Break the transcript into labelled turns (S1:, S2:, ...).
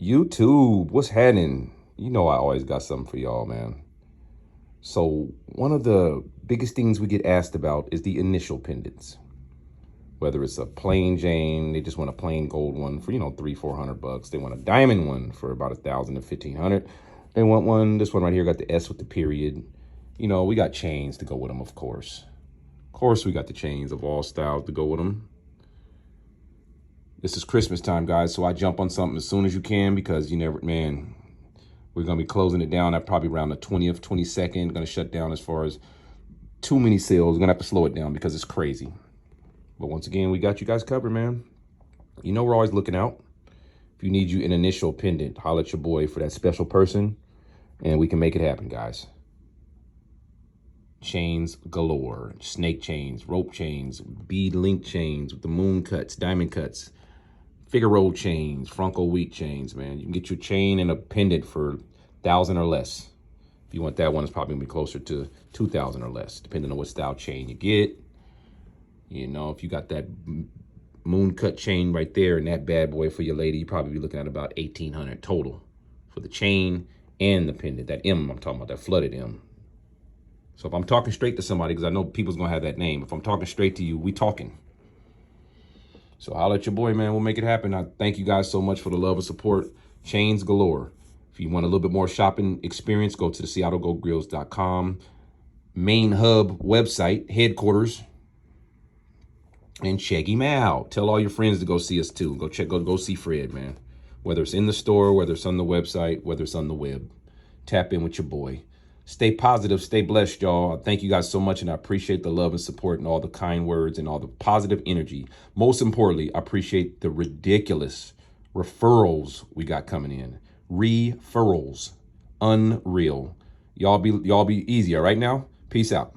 S1: YouTube, what's happening? You know I always got something for y'all, man. So one of the biggest things we get asked about is the initial pendants. Whether it's a plain Jane, they just want a plain gold one for, $300-400. They want a diamond one for about $1,000 to $1,500. They want one, this one right here got the S with the period. We got chains to go with them, of course. Of course, we got the chains of all styles to go with them. This is Christmas time, guys, so I jump on something as soon as you can because we're going to be closing it down at probably around the 20th, 22nd. Going to shut down as far as too many sales. We're going to have to slow it down because it's crazy. But once again, we got you guys covered, man. We're always looking out. If you need you an initial pendant, holler at your boy for that special person, and we can make it happen, guys. Chains galore, snake chains, rope chains, bead link chains with the moon cuts, diamond cuts, Figaro chains, Franco wheat chains, man. You can get your chain and a pendant for $1,000 or less. If you want that one, it's probably gonna be closer to $2,000 or less, depending on what style chain you get. If you got that moon cut chain right there and that bad boy for your lady, you probably be looking at about $1,800 total for the chain and the pendant. That M I'm talking about, that flooded M. So if I'm talking straight to somebody, because I know people's gonna have that name, if I'm talking straight to you, we talking. So holla at your boy, man. We'll make it happen. I thank you guys so much for the love and support. Chains galore. If you want a little bit more shopping experience, go to the SeattleGoGrills.com main hub website, headquarters, and check him out. Tell all your friends to go see us too. Go see Fred, man. Whether it's in the store, whether it's on the website, whether it's on the web. Tap in with your boy. Stay positive, stay blessed, y'all. Thank you guys so much, and I appreciate the love and support and all the kind words and all the positive energy. Most importantly, I appreciate the ridiculous referrals we got coming in. Referrals. Unreal. Y'all be easy, all right now? Peace out.